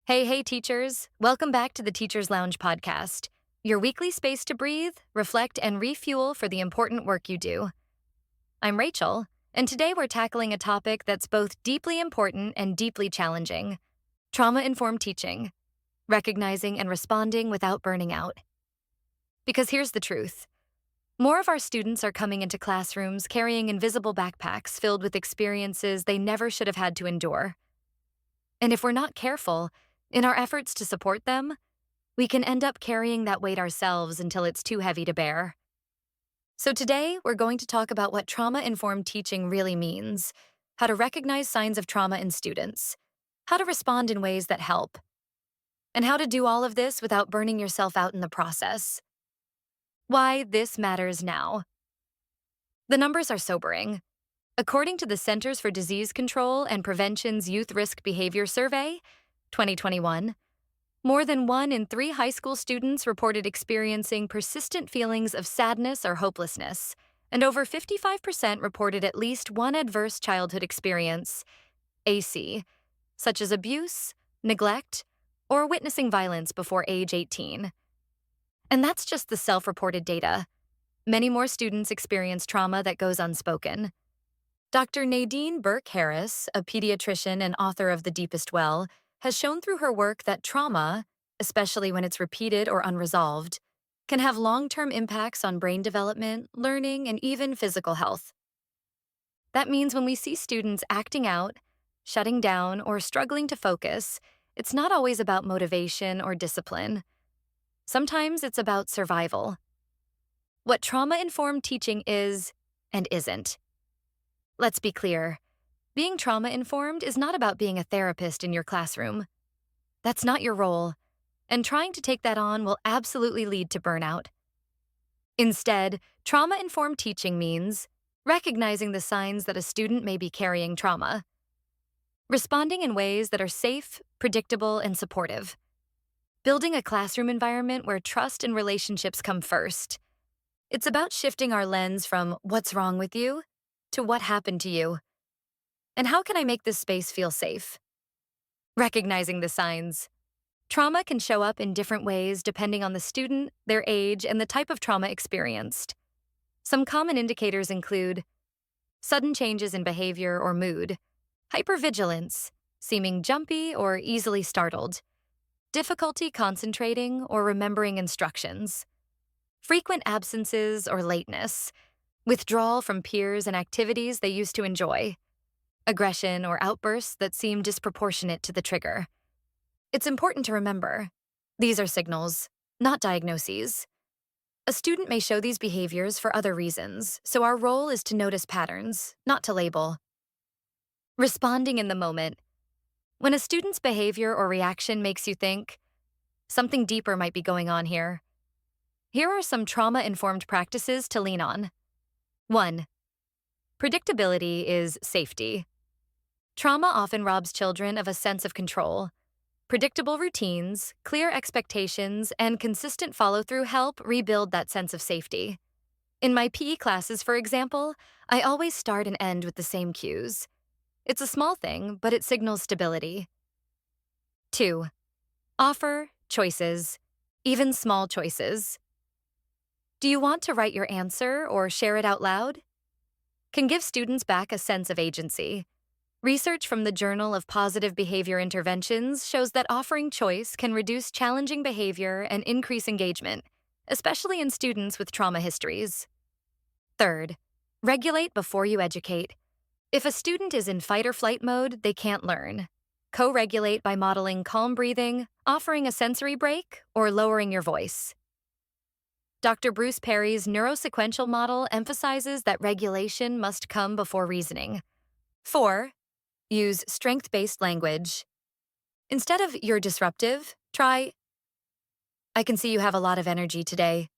Hey, teachers. Welcome back to the Teachers Lounge podcast, your weekly space to breathe, reflect, and refuel for the important work you do. I'm Rachel, and today we're tackling a topic that's both deeply important and deeply challenging: trauma-informed teaching, recognizing and responding without burning out. Because here's the truth. More of our students are coming into classrooms carrying invisible backpacks filled with experiences they never should have had to endure. And if we're not careful, in our efforts to support them, we can end up carrying that weight ourselves until it's too heavy to bear. So today, we're going to talk about what trauma-informed teaching really means, how to recognize signs of trauma in students, how to respond in ways that help, and how to do all of this without burning yourself out in the process. Why this matters now. The numbers are sobering. According to the Centers for Disease Control and Prevention's Youth Risk Behavior Survey, 2021, more than 1 in 3 high school students reported experiencing persistent feelings of sadness or hopelessness, and over 55% reported at least one adverse childhood experience, AC, such as abuse, neglect, or witnessing violence before age 18. And that's just the self-reported data. Many more students experience trauma that goes unspoken. Dr. Nadine Burke Harris, a pediatrician and author of The Deepest Well, has shown through her work that trauma, especially when it's repeated or unresolved, can have long-term impacts on brain development, learning, and even physical health. That means when we see students acting out, shutting down, or struggling to focus, it's not always about motivation or discipline. Sometimes it's about survival. What trauma-informed teaching is and isn't. Let's be clear. Being trauma-informed is not about being a therapist in your classroom. That's not your role, and trying to take that on will absolutely lead to burnout. Instead, trauma-informed teaching means recognizing the signs that a student may be carrying trauma, responding in ways that are safe, predictable, and supportive, building a classroom environment where trust and relationships come first. It's about shifting our lens from "what's wrong with you" to "what happened to you?" And how can I make this space feel safe? Recognizing the signs. Trauma can show up in different ways depending on the student, their age, and the type of trauma experienced. Some common indicators include sudden changes in behavior or mood, hypervigilance, seeming jumpy or easily startled, difficulty concentrating or remembering instructions, frequent absences or lateness, withdrawal from peers and activities they used to enjoy, aggression or outbursts that seem disproportionate to the trigger. It's important to remember, these are signals, not diagnoses. A student may show these behaviors for other reasons, so our role is to notice patterns, not to label. Responding in the moment. When a student's behavior or reaction makes you think, something deeper might be going on here. Here are some trauma-informed practices to lean on. 1. Predictability is safety. Trauma often robs children of a sense of control. Predictable routines, clear expectations, and consistent follow-through help rebuild that sense of safety. In my PE classes, for example, I always start and end with the same cues. It's a small thing, but it signals stability. 2. Offer choices, even small choices. Do you want to write your answer or share it out loud? Can give students back a sense of agency. Research from the Journal of Positive Behavior Interventions shows that offering choice can reduce challenging behavior and increase engagement, especially in students with trauma histories. 3. Regulate before you educate. If a student is in fight or flight mode, they can't learn. Co-regulate by modeling calm breathing, offering a sensory break, or lowering your voice. Dr. Bruce Perry's neurosequential model emphasizes that regulation must come before reasoning. 4. Use strength-based language. Instead of "you're disruptive," try, "I can see you have a lot of energy today.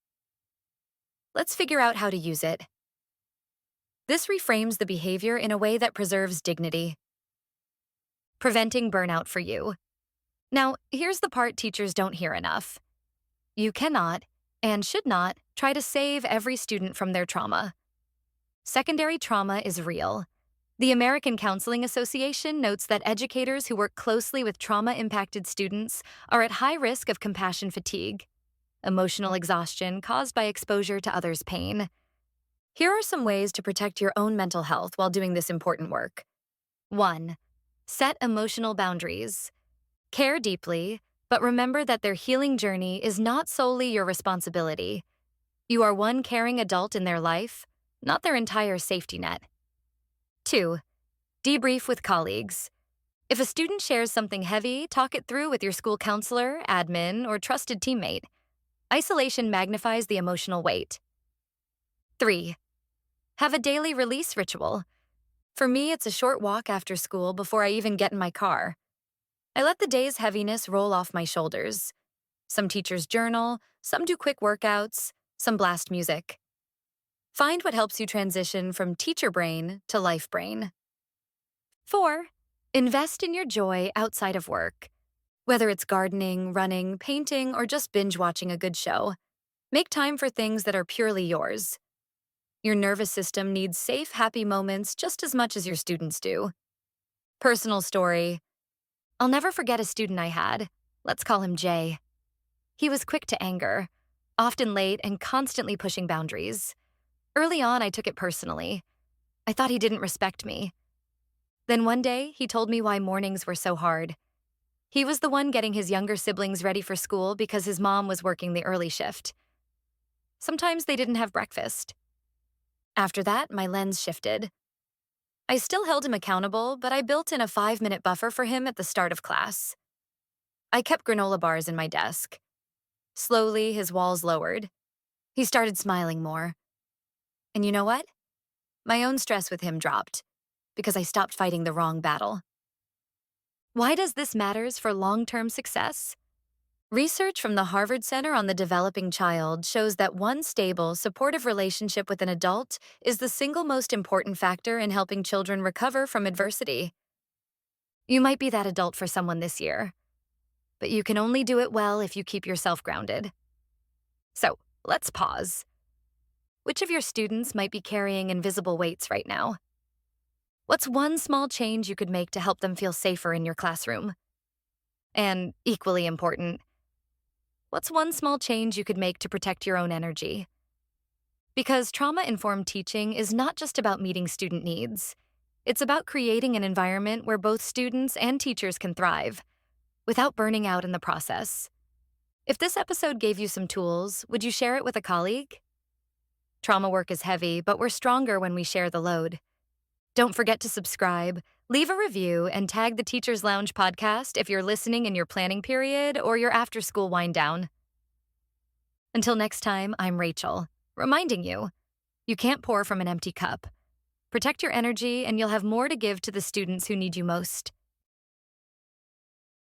Let's figure out how to use it." This reframes the behavior in a way that preserves dignity. Preventing burnout for you. Now, here's the part teachers don't hear enough. You cannot, and should not, try to save every student from their trauma. Secondary trauma is real. The American Counseling Association notes that educators who work closely with trauma-impacted students are at high risk of compassion fatigue, emotional exhaustion caused by exposure to others' pain. Here are some ways to protect your own mental health while doing this important work. 1. Set emotional boundaries. Care deeply, but remember that their healing journey is not solely your responsibility. You are one caring adult in their life, not their entire safety net. 2. Debrief with colleagues. If a student shares something heavy, talk it through with your school counselor, admin, or trusted teammate. Isolation magnifies the emotional weight. 3. Have a daily release ritual. For me, it's a short walk after school before I even get in my car. I let the day's heaviness roll off my shoulders. Some teachers journal, some do quick workouts, some blast music. Find what helps you transition from teacher brain to life brain. 4. Invest in your joy outside of work. Whether it's gardening, running, painting, or just binge watching a good show, make time for things that are purely yours. Your nervous system needs safe, happy moments just as much as your students do. Personal story. I'll never forget a student I had. Let's call him Jay. He was quick to anger, often late and constantly pushing boundaries. Early on, I took it personally. I thought he didn't respect me. Then one day, he told me why mornings were so hard. He was the one getting his younger siblings ready for school because his mom was working the early shift. Sometimes they didn't have breakfast. After that, my lens shifted. I still held him accountable, but I built in a 5-minute buffer for him at the start of class. I kept granola bars in my desk. Slowly, his walls lowered. He started smiling more. And you know what? My own stress with him dropped, because I stopped fighting the wrong battle. Why does this matter for long-term success? Research from the Harvard Center on the Developing Child shows that one stable, supportive relationship with an adult is the single most important factor in helping children recover from adversity. You might be that adult for someone this year, but you can only do it well if you keep yourself grounded. So, let's pause. Which of your students might be carrying invisible weights right now? What's one small change you could make to help them feel safer in your classroom? And equally important, what's one small change you could make to protect your own energy? Because trauma-informed teaching is not just about meeting student needs. It's about creating an environment where both students and teachers can thrive, without burning out in the process. If this episode gave you some tools, would you share it with a colleague? Trauma work is heavy, but we're stronger when we share the load. Don't forget to subscribe, leave a review, and tag the Teachers Lounge podcast if you're listening in your planning period or your after-school wind down. Until next time, I'm Rachel, reminding you, you can't pour from an empty cup. Protect your energy and you'll have more to give to the students who need you most.